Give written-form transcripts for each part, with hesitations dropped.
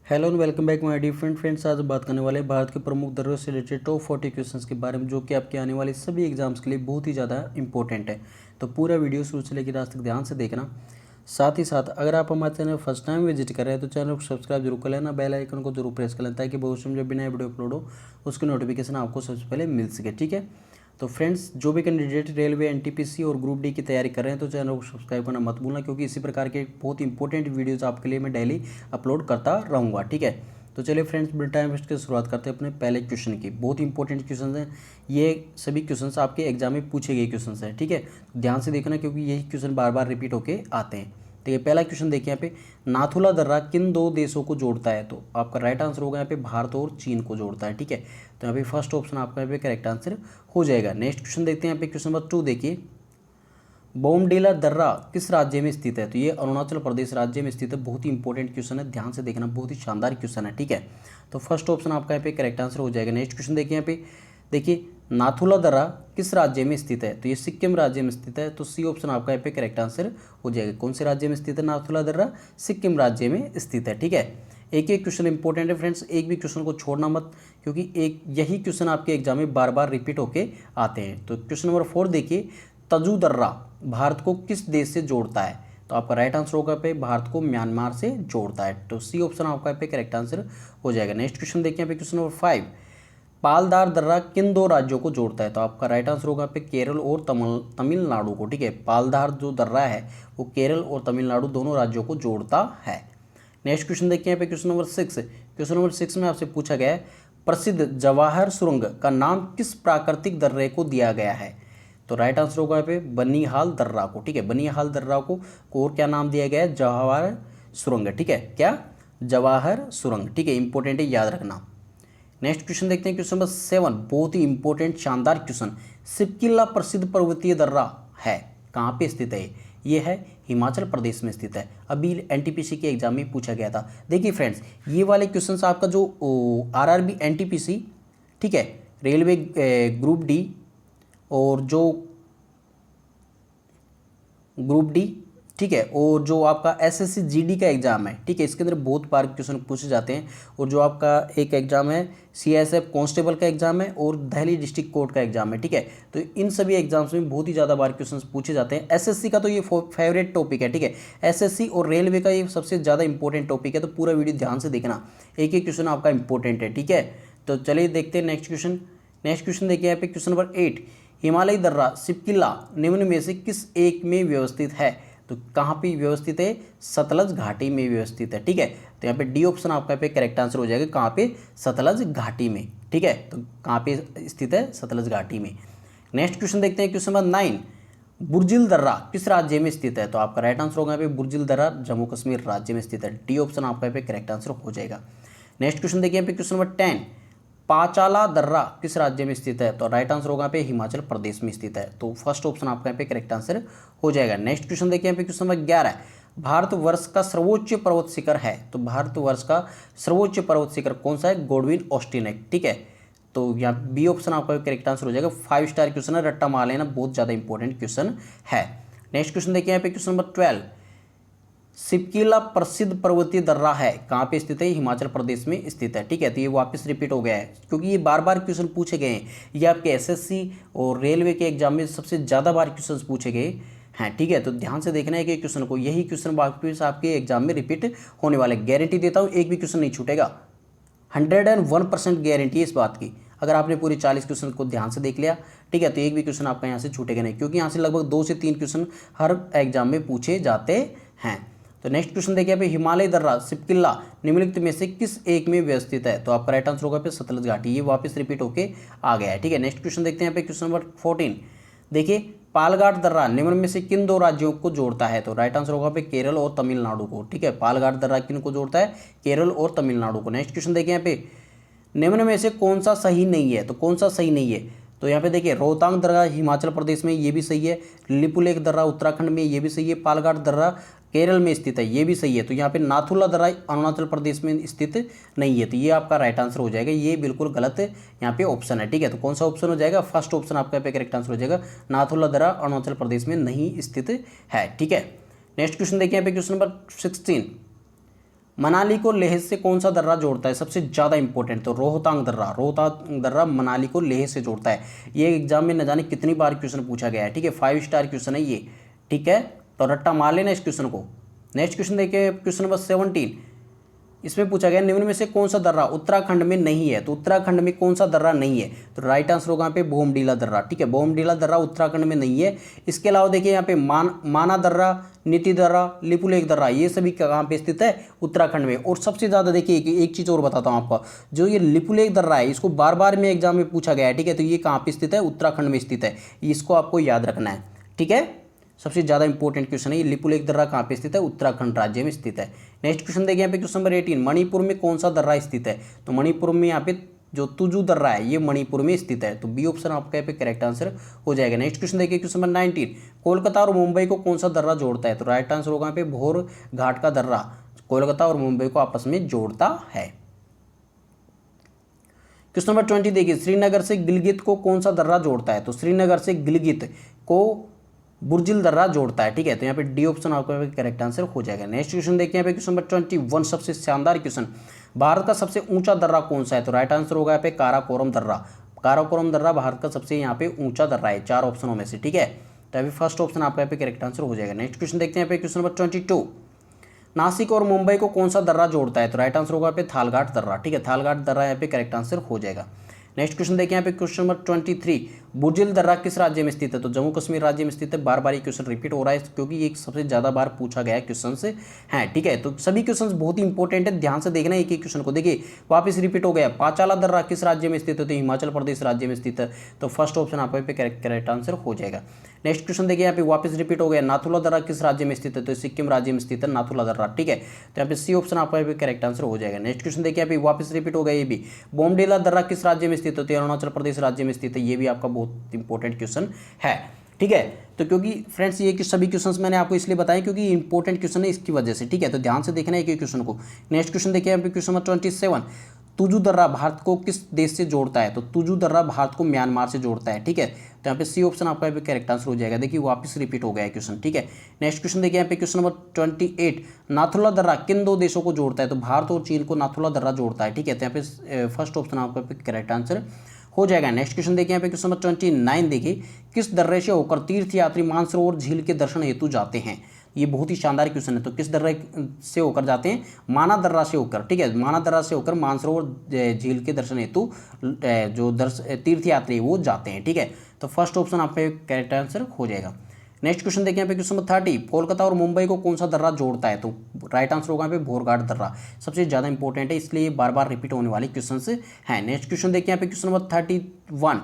Hello and welcome back my different friends. आज बात करने वाले हैं भारत के प्रमुख दर्रों से रिलेटेड टॉप 40 क्वेश्चंस के बारे में, जो कि आपके आने वाले सभी एग्जाम्स के लिए बहुत ही ज़्यादा इंपॉर्टेंट है। तो पूरा वीडियो शुरू से लेकर लास्ट तक ध्यान से देखना। साथ ही साथ अगर आप हमारे चैनल फर्स्ट टाइम विजिट कर रहे हैं तो चैनल को सब्सक्राइब जरूर कर लेना, बेल आइकन को जरूर प्रेस कर लेना, ताकि भविष्य में जब भी नया वीडियो अपलोड हो उसकी नोटिफिकेशन आपको सबसे पहले मिल सके। ठीक है, तो फ्रेंड्स, जो भी कैंडिडेट रेलवे, एनटीपीसी और ग्रुप डी की तैयारी कर रहे हैं तो चैनल को सब्सक्राइब करना मत भूलना, क्योंकि इसी प्रकार के बहुत इंपॉर्टेंट वीडियोस आपके लिए मैं डेली अपलोड करता रहूँगा। ठीक है, तो चलिए फ्रेंड्स, बिना टाइम वेस्ट के शुरुआत करते हैं अपने पहले क्वेश्चन की। बहुत इंपॉर्टेंट क्वेश्चन हैं ये, सभी क्वेश्चन आपके एग्जाम में पूछे गए क्वेश्चन हैं। ठीक है, ध्यान से देखना, क्योंकि यही क्वेश्चन बार बार रिपीट होके आते हैं। तो ये पहला क्वेश्चन देखिए यहाँ पे, नाथुला दर्रा किन दो देशों को जोड़ता है? तो आपका राइट आंसर होगा यहाँ पे भारत और चीन को जोड़ता है। ठीक है, तो यहाँ पे फर्स्ट ऑप्शन आपका यहाँ पे करेक्ट आंसर हो जाएगा। नेक्स्ट क्वेश्चन देखते हैं यहाँ पे, क्वेश्चन नंबर 2 देखिए, बोमडीला दर्रा किस राज्य में स्थित है? तो ये अरुणाचल प्रदेश राज्य में स्थित है। बहुत ही इंपॉर्टेंट क्वेश्चन है, ध्यान से देखना, बहुत ही शानदार क्वेश्चन है। ठीक है, तो फर्स्ट ऑप्शन आपका यहाँ पे करेक्ट आंसर हो जाएगा। नेक्स्ट क्वेश्चन देखिए यहाँ पे, देखिए नाथुला दर्रा किस राज्य में स्थित है? तो ये सिक्किम राज्य में स्थित है। तो सी ऑप्शन आपका यहाँ पे करेक्ट आंसर हो जाएगा। कौन से राज्य में स्थित है नाथुला दर्रा? सिक्किम राज्य में स्थित है। ठीक है, एक एक क्वेश्चन इंपॉर्टेंट है फ्रेंड्स, एक भी क्वेश्चन को छोड़ना मत, क्योंकि एक यही क्वेश्चन आपके एग्जाम में बार बार रिपीट होके आते हैं। तो क्वेश्चन नंबर 4 देखिए, तजू दर्रा भारत को किस देश से जोड़ता है? तो आपका राइट आंसर होगा पे भारत को म्यांमार से जोड़ता है। तो सी ऑप्शन आपका पे करेक्ट आंसर हो जाएगा। नेक्स्ट क्वेश्चन देखिए यहाँ पे, क्वेश्चन नंबर 5, पालदार दर्रा किन दो राज्यों को जोड़ता है? तो आपका राइट आंसर होगा पे केरल और तमिलनाडु को। ठीक है, पालदार जो दर्रा है वो केरल और तमिलनाडु दोनों राज्यों को जोड़ता है। नेक्स्ट क्वेश्चन देखिए यहाँ पे, क्वेश्चन नंबर 6। क्वेश्चन नंबर 6 में आपसे पूछा गया है, प्रसिद्ध जवाहर सुरंग का नाम किस प्राकृतिक दर्रे को दिया गया है? तो राइट आंसर होगा यहाँ पे बनिहाल दर्रा को। ठीक है, बनिहाल दर्रा को और क्या नाम दिया गया है? जवाहर सुरंग। ठीक है, क्या? जवाहर सुरंग। ठीक है, इंपॉर्टेंट है, याद रखना। नेक्स्ट क्वेश्चन देखते हैं, क्वेश्चन नंबर 7, बहुत ही इंपॉर्टेंट शानदार क्वेश्चन। सिपकिला प्रसिद्ध पर्वतीय दर्रा है, कहाँ पे स्थित है? ये है हिमाचल प्रदेश में स्थित है। अभी एनटीपीसी के एग्जाम में पूछा गया था। देखिए फ्रेंड्स, ये वाले क्वेश्चंस आपका जो आरआरबी एनटीपीसी, ठीक है, रेलवे ग्रुप डी और जो ग्रुप डी, ठीक है, और जो आपका एसएससी जीडी का एग्जाम है, ठीक है, इसके अंदर बहुत बार क्वेश्चन पूछे जाते हैं। और जो आपका एक एग्जाम है सीआईएसएफ कांस्टेबल का एग्जाम है और दिल्ली डिस्ट्रिक्ट कोर्ट का एग्जाम है। ठीक है, तो इन सभी एग्जाम्स में बहुत ही ज़्यादा बार क्वेश्चन पूछे जाते हैं। एसएससी का तो ये फेवरेट टॉपिक है। ठीक है, एसएससी और रेलवे का ये सबसे ज़्यादा इंपॉर्टेंट टॉपिक है। तो पूरा वीडियो ध्यान से देखना, एक एक क्वेश्चन आपका इंपॉर्टेंट है। ठीक है, तो चलिए देखते हैं नेक्स्ट क्वेश्चन। नेक्स्ट क्वेश्चन देखिए यहाँ पे, क्वेश्चन नंबर 8, हिमालयी दर्रा सिपकिला निम्न में से किस एक में व्यवस्थित है? तो कहाँ पे व्यवस्थित है? सतलज घाटी में व्यवस्थित है। ठीक है, तो यहाँ पे डी ऑप्शन आपका पे करेक्ट आंसर हो जाएगा। कहाँ पे? सतलज घाटी में। ठीक है, तो कहाँ पे स्थित है? सतलज घाटी में। नेक्स्ट क्वेश्चन देखते हैं, क्वेश्चन नंबर 9, बुर्जिल दर्रा किस राज्य में स्थित है? तो आपका राइट आंसर होगा यहाँ पे बुर्जिल दर्रा जम्मू कश्मीर राज्य में स्थित है। डी ऑप्शन आपका पे करेक्ट आंसर हो जाएगा। नेक्स्ट क्वेश्चन देखिए यहाँ पे, क्वेश्चन नंबर 10, पांचाला दर्रा किस राज्य में स्थित है? तो राइट आंसर होगा यहाँ पे हिमाचल प्रदेश में स्थित है। तो फर्स्ट ऑप्शन आपका यहाँ पे करेक्ट आंसर हो जाएगा। नेक्स्ट क्वेश्चन देखिए यहाँ पे, क्वेश्चन नंबर 11, भारतवर्ष का सर्वोच्च पर्वत शिखर है। तो भारतवर्ष का सर्वोच्च पर्वत शिखर कौन सा है? गोडविन ऑस्टिन है। ठीक है, तो यहाँ बी ऑप्शन आपका करेक्ट आंसर हो जाएगा। 5 स्टार क्वेश्चन है, रट्टा मार लेना, बहुत ज़्यादा इंपॉर्टेंट क्वेश्चन है। नेक्स्ट क्वेश्चन देखिए यहाँ पे, क्वेश्चन नंबर 12, सिपकिला प्रसिद्ध पर्वतीय दर्रा है, कहाँ पे स्थित है? हिमाचल प्रदेश में स्थित है। ठीक है, तो ये वापस रिपीट हो गया है, क्योंकि ये बार बार क्वेश्चन पूछे गए हैं। ये आपके एसएससी और रेलवे के एग्जाम में सबसे ज़्यादा बार क्वेश्चन पूछे गए हैं। ठीक है, तो ध्यान से देखना है कि क्वेश्चन को, यही क्वेश्चन वापस आपके एग्जाम में रिपीट होने वाले, गारंटी देता हूँ, एक भी क्वेश्चन नहीं छूटेगा। 101% गारंटी है इस बात की। अगर आपने पूरे 40 क्वेश्चन को ध्यान से देख लिया, ठीक है, तो एक भी क्वेश्चन आपका यहाँ से छूटेगा नहीं, क्योंकि यहाँ से लगभग 2 से 3 क्वेश्चन हर एग्जाम में पूछे जाते हैं। तो नेक्स्ट क्वेश्चन देखिए यहाँ पे, हिमालय दर्रा सिपकिला निम्नलिखित में से किस एक में व्यवस्थित है? तो आपका राइट आंसर होगा पे सतलज घाटी। ये वापस रिपीट होके आ गया है। ठीक है, नेक्स्ट क्वेश्चन देखते हैं यहाँ पे, क्वेश्चन नंबर 14, देखिए पालघाट दर्रा निम्न में से किन दो राज्यों को जोड़ता है? तो राइट आंसर होगा पे केरल और तमिलनाडु को। ठीक है, पालघाट दर्रा किन को जोड़ता है? केरल और तमिलनाडु को। नेक्स्ट क्वेश्चन देखिए यहाँ पे, निम्न में से कौन सा सही नहीं है? तो कौन सा सही नहीं है? तो यहाँ पे देखिए, रोहतांग दर्रा हिमाचल प्रदेश में, ये भी सही है। लिपुलेख दर्रा उत्तराखंड में, ये भी सही है। पालघाट दर्रा केरल में स्थित है, ये भी सही है। तो यहाँ पे नाथुला दर्रा अरुणाचल प्रदेश में स्थित नहीं है, तो ये आपका राइट आंसर हो जाएगा। ये बिल्कुल गलत यहाँ पे ऑप्शन है। ठीक है, तो कौन सा ऑप्शन हो जाएगा? फर्स्ट ऑप्शन आपका पे करेक्ट आंसर हो जाएगा। नाथुला दर्रा अरुणाचल प्रदेश में नहीं स्थित है। ठीक है, नेक्स्ट क्वेश्चन देखिए यहाँ पे, क्वेश्चन नंबर 16, मनाली को लेह से कौन सा दर्रा जोड़ता है, सबसे ज़्यादा इंपॉर्टेंट, तो रोहतांग दर्रा मनाली को लेह से जोड़ता है। ये एग्जाम में न जाने कितनी बार क्वेश्चन पूछा गया है, ठीक है, 5 स्टार क्वेश्चन है ये, ठीक है, तो रट्टा मार लेना इस क्वेश्चन को। नेक्स्ट क्वेश्चन देखिए, क्वेश्चन नंबर 17, इसमें पूछा गया निम्न में से कौन सा दर्रा उत्तराखंड में नहीं है, तो उत्तराखंड में कौन सा दर्रा नहीं है, तो राइट आंसर होगा यहाँ पे बोमडीला दर्रा, ठीक है, बोमडीला दर्रा उत्तराखंड में नहीं है। इसके अलावा देखिए यहाँ पे माना दर्रा, नीति दर्रा, लिपुलेख दर्रा, ये सभी कहाँ पे स्थित है, उत्तराखंड में। और सबसे ज़्यादा देखिए एक चीज़ और बताता हूँ आपको, जो ये लिपुलेख दर्रा है इसको बार बार में एग्जाम में पूछा गया है, ठीक है, तो ये कहाँ पे स्थित है, उत्तराखंड में स्थित है, इसको आपको याद रखना है, ठीक है। सबसे ज़्यादा इंपॉर्टेंट क्वेश्चन है, ये लिपुलेख दर्रा कहाँ पे स्थित है, उत्तराखंड राज्य में स्थित है। नेक्स्ट क्वेश्चन देखिए यहाँ पे क्वेश्चन नंबर 18, मणिपुर में कौन सा दर्रा स्थित है, तो मणिपुर में यहाँ पे जो तुजू दर्रा है ये मणिपुर में स्थित है, तो बी ऑप्शन आपका यहाँ पे करेक्ट आंसर हो जाएगा। नेक्स्ट क्वेश्चन देखिए क्वेश्चन नंबर 19, कोलकाता और मुंबई को कौन सा दर्रा जोड़ता है, तो राइट आंसर होगा यहाँ पे भोर घाट का दर्रा कोलकाता और मुंबई को आपस में जोड़ता है। क्वेश्चन नंबर 20 देखिए, श्रीनगर से गिलगित को कौन सा दर्रा जोड़ता है, तो श्रीनगर से गिलगित को बुर्जिल दर्रा जोड़ता है, ठीक है, तो यहाँ पे डी ऑप्शन आपका करेक्ट आंसर हो जाएगा। नेक्स्ट क्वेश्चन देखिए यहाँ पे क्वेश्चन नंबर 21, सबसे शानदार क्वेश्चन, भारत का सबसे ऊंचा दर्रा कौन सा है, तो राइट आंसर होगा यहाँ पे काराकोरम दर्रा। काराकोरम दर्रा भारत का सबसे यहाँ पे ऊंचा दर्रा है 4 ऑप्शनों में से, ठीक है, तो अभी फर्स्ट ऑप्शन आपका यहाँ पे करेक्ट आंसर हो जाएगा। नेक्स्ट क्वेश्चन देखते हैं यहाँ पे क्वेश्चन नंबर 22, नासिक और मुंबई को कौन सा दर्रा जोड़ता है, तो राइट आंसर होगा यहाँ पे थालघाट दर्रा, ठीक है, थालघाट दर्रा यहाँ पे करेक्ट आंसर हो जाएगा। नेक्स्ट क्वेश्चन देखिए यहाँ पे क्वेश्चन नंबर 23, बुर्जिल दर्रा किस राज्य में स्थित है, तो जम्मू कश्मीर राज्य में स्थित है। बार बार ये क्वेश्चन रिपीट हो रहा है क्योंकि ये सबसे ज़्यादा बार पूछा गया क्वेश्चन से है, ठीक है, तो सभी क्वेश्चन बहुत ही इंपॉर्टेंट है, ध्यान से देखना एक एक क्वेश्चन को। देखिए वापस रिपीट हो गया, पांचाला दर्रा किस राज्य में स्थित है, तो हिमाचल प्रदेश राज्य में स्थित है, तो फर्स्ट ऑप्शन आपका पे करेक्ट आंसर हो जाएगा। नेक्स्ट क्वेश्चन देखिए यहाँ पे वापस रिपीट हो गया, नाथुला दर्रा किस राज्य में स्थित है, तो सिक्किम राज्य में स्थित है नाथुला दर्रा, ठीक है, तो यहाँ पे सी ऑप्शन आपका भी करेक्ट आंसर हो जाएगा। नेक्स्ट क्वेश्चन देखिए यहाँ पे वापस रिपीट हो गया, ये भी बोमडीला दर्रा किस राज्य में स्थित है, तो अरुणाचल प्रदेश राज्य में स्थित है, ये भी आपका बहुत इंपॉर्टेंट क्वेश्चन है, ठीक है। तो क्योंकि फ्रेंड्स ये सभी क्वेश्चंस मैंने आपको इसलिए बताया क्योंकि इंपॉर्टेंट क्वेश्चन है इसकी वजह से, ठीक है, तो ध्यान से देखना है एक क्वेश्चन को। नेक्स्ट क्वेश्चन देखिए यहाँ पे क्वेश्चन नंबर 27, तुजू दर्रा भारत को किस देश से जोड़ता है, तो तुजू दर्रा भारत को म्यांमार से जोड़ता है, ठीक है, तो यहाँ पे सी ऑप्शन आपका भी करेक्ट आंसर हो जाएगा। देखिए वापस रिपीट हो गया है क्वेश्चन, ठीक है। नेक्स्ट क्वेश्चन देखिए यहाँ पे क्वेश्चन नंबर 28, नाथुला दर्रा किन 2 देशों को जोड़ता है, तो भारत और चीन को नाथुला दर्रा जोड़ता है, ठीक है, तो यहाँ पे फर्स्ट ऑप्शन आपका करेक्ट आंसर हो जाएगा। नेक्स्ट क्वेश्चन देखिए यहाँ पे क्वेश्चन नंबर 29 देखिए, किस दर्रे से होकर तीर्थयात्री मानसरोवर झील के दर्शन हेतु जाते हैं, ये बहुत ही शानदार क्वेश्चन है। तो किस दर्रे से होकर जाते हैं, माना दर्रा से होकर, ठीक है, माना दर्रा से होकर मानसरोवर झील के दर्शन हेतु जो तीर्थयात्री वो जाते हैं, ठीक है, तो फर्स्ट ऑप्शन आपका करेक्ट आंसर हो जाएगा। नेक्स्ट क्वेश्चन देखिए यहाँ पे क्वेश्चन नंबर 30, कोलकाता और मुंबई को कौन सा दर्रा जोड़ता है, तो राइट आंसर होगा यहाँ पे भोरघाट दर्रा, सबसे ज़्यादा इंपॉर्टेंट है इसलिए बार बार रिपीट होने वाली क्वेश्चन है। नेक्स्ट क्वेश्चन देखिए यहाँ पे क्वेश्चन नंबर 31,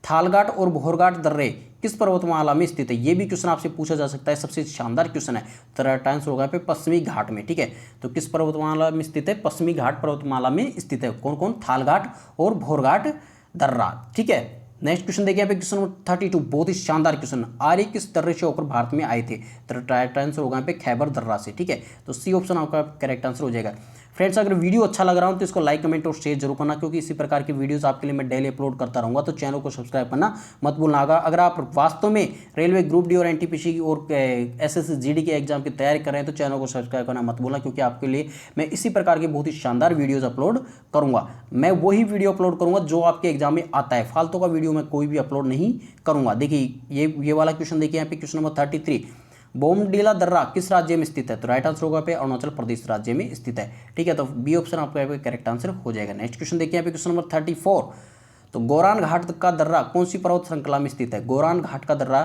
थालघाट और भोरघाट दर्रे किस पर्वतमाला में स्थित है, ये भी क्वेश्चन आपसे पूछा जा सकता है, सबसे शानदार क्वेश्चन है, तो राइट आंसर होगा पे पश्चिमी घाट में, ठीक है, तो किस पर्वतमाला में स्थित है, पश्चिमी घाट पर्वतमाला में स्थित है, कौन कौन, थालघाट और भोरघाट दर्रा, ठीक है। नेक्स्ट क्वेश्चन देखिए यहाँ पे क्वेश्चन नंबर 32, बहुत ही शानदार क्वेश्चन, आर्य किस दर्रे से होकर भारत में आए थे, तो राइट आंसर होगा यहाँ पे खैबर दर्रा से, ठीक है, तो सी ऑप्शन आपका करेक्ट आंसर हो जाएगा। फ्रेंड्स अगर वीडियो अच्छा लग रहा हो तो इसको लाइक कमेंट और शेयर जरूर करना, क्योंकि इसी प्रकार की वीडियोस आपके लिए मैं डेली अपलोड करता रहूँगा, तो चैनल को सब्सक्राइब करना मत भूलना। अगर आप वास्तव में रेलवे ग्रुप डी और एनटीपीसी और एसएससी जीडी के एग्जाम की तैयारी कर रहे हैं तो चैनल को सब्सक्राइब करना मत भूलना, क्योंकि आपके लिए मैं इसी प्रकार के बहुत ही शानदार वीडियोज़ अपलोड करूँगा। मैं वही वीडियो अपलोड करूँगा जो आपके एग्जाम में आता है, फालतू का वीडियो मैं कोई भी अपलोड नहीं करूँगा। देखिए ये वाला क्वेश्चन देखिए यहाँ पे क्वेश्चन नंबर 33, बोमडीला दर्रा किस राज्य में स्थित है, तो राइट आंसर होगा पे अरुणाचल प्रदेश राज्य में स्थित है, ठीक है, तो बी ऑप्शन आपका करेक्ट आंसर हो जाएगा। नेक्स्ट क्वेश्चन देखिए यहाँ पे क्वेश्चन नंबर 34, तो गोरान घाट का दर्रा कौन सी पर्वत श्रृंखला में स्थित है, गोरान घाट का दर्रा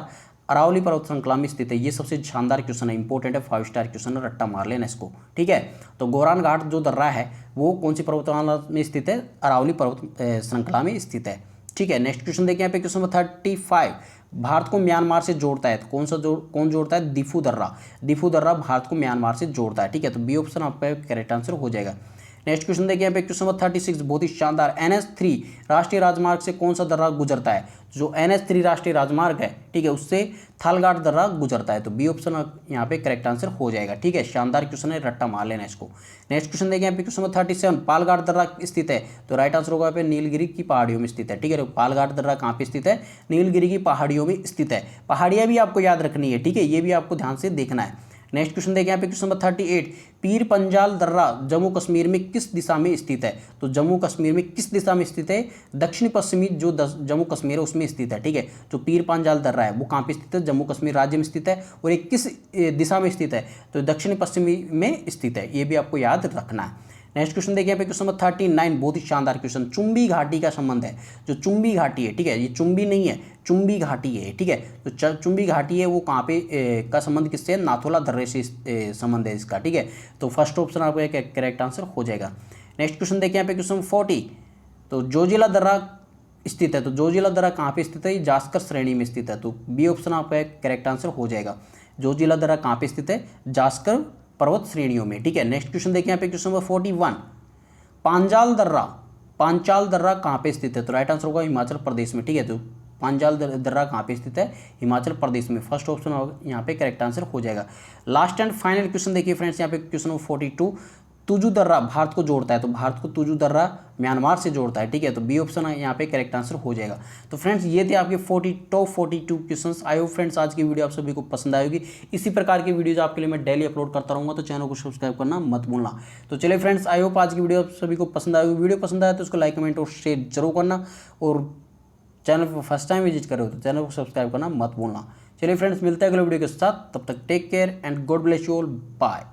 अरावली पर्वत श्रृंखला में स्थित है, ये सबसे शानदार क्वेश्चन है, इंपॉर्टेंट है, 5 स्टार क्वेश्चन है, रट्टा मार लेना इसको, ठीक है। तो गोरान घाट जो दर्रा है वो कौन सी पर्वतमाला में स्थित है, अरावली पर्वत श्रृंखला में स्थित है, ठीक है। नेक्स्ट क्वेश्चन देखिए यहाँ पे क्वेश्चन नंबर 35, भारत को म्यांमार से जोड़ता है, तो कौन जोड़ता है, दिफू दर्रा भारत को म्यांमार से जोड़ता है, ठीक है, तो बी ऑप्शन आपका करेक्ट आंसर हो जाएगा। नेक्स्ट क्वेश्चन देखिए यहाँ पे क्वेश्चन नंबर 36, बहुत ही शानदार, NH3 राष्ट्रीय राजमार्ग से कौन सा दर्रा गुजरता है, जो NH3 राष्ट्रीय राजमार्ग है, ठीक है, उससे थालघाट दर्रा गुजरता है, तो बी ऑप्शन यहाँ पे करेक्ट आंसर हो जाएगा, ठीक है, शानदार क्वेश्चन है, रट्टा मार लेना इसको। नेक्स्ट क्वेश्चन देखिए यहाँ पे क्वेश्चन नंबर 37, पालघाट दर्रा स्थित है, तो राइट आंसर होगा पे नीलगिरी की पहाड़ियों में स्थित है, ठीक है, पालघाट दर्रा कहाँ पे स्थित है, नीलगिरी की पहाड़ियों में स्थित है, पहाड़ियाँ भी आपको याद रखनी है, ठीक है, ये भी आपको ध्यान से देखना है। नेक्स्ट क्वेश्चन देखिए यहाँ पे क्वेश्चन नंबर 38, पीर पंजाल दर्रा जम्मू कश्मीर में किस दिशा में स्थित है? तो जम्मू कश्मीर में किस दिशा में स्थित है? दक्षिण पश्चिमी जो जम्मू कश्मीर है उसमें स्थित है, ठीक है। जो पीर पंजाल दर्रा है वो कहाँ पे स्थित है? जम्मू कश्मीर राज्य में स्थित है। और ये किस दिशा में स्थित है? तो दक्षिण पश्चिमी में स्थित है, ये भी आपको याद रखना है। नेक्स्ट क्वेश्चन देखिए यहाँ पे क्वेश्चन नंबर 39, बहुत ही शानदार क्वेश्चन, चुंबी घाटी का संबंध है। जो चुंबी घाटी है, ठीक है, ये चुंबी नहीं है, चुंबी घाटी है, ठीक है। तो चुंबी घाटी है वो कहाँ पे का संबंध किससे? नाथुला दर्रे से संबंध है इसका, ठीक है। तो फर्स्ट ऑप्शन आपको एक करेक्ट आंसर हो जाएगा। नेक्स्ट क्वेश्चन देखिए यहाँ पे क्वेश्चन 40, तो जोजिला दर्रा स्थित है। तो जोजिला दर्रा कहाँ पे स्थित है? जास्कर श्रेणी में स्थित है। तो बी ऑप्शन आपका एक करेक्ट आंसर हो जाएगा। जोजिला दर्रा कहाँ पे स्थित है? जास्कर पर्वत श्रेणियों में, ठीक है। नेक्स्ट क्वेश्चन देखिए यहाँ पे क्वेश्चन नंबर 41, पांजाल दर्रा कहाँ पे स्थित है? तो राइट आंसर होगा हिमाचल प्रदेश में, ठीक है। तो पांजाल दर्रा कहाँ पे स्थित है? हिमाचल प्रदेश में। फर्स्ट ऑप्शन यहाँ पे करेक्ट आंसर हो जाएगा। लास्ट एंड फाइनल क्वेश्चन देखिए फ्रेंड्स, यहाँ पे क्वेश्चन नंबर 42, तुजू दर्रा भारत को जोड़ता है। तो भारत को तुजू दर्रा म्यांमार से जोड़ता है, ठीक है। तो बी ऑप्शन यहाँ पे करेक्ट आंसर हो जाएगा। तो फ्रेंड्स ये थे आपके 42 क्वेश्चंस। आई होप फ्रेंड्स आज की वीडियो आप सभी को पसंद आएगी। इसी प्रकार की वीडियोज आपके लिए मैं डेली अपलोड करता रहूँगा, तो चैनल को सब्सक्राइब करना मत भूलना। तो चलिए फ्रेंड्स, आई होप आज की वीडियो आप सभी को पसंद आएगी। वीडियो पसंद आया तो उसको लाइक, कमेंट और शेयर जरूर करना, और चैनल पर फर्स्ट टाइम विजिट कर रहे हो तो चैनल को सब्सक्राइब करना मत भूलना। चलिए फ्रेंड्स, मिलते हैं अगले वीडियो के साथ, तब तक take care and God bless you all, bye.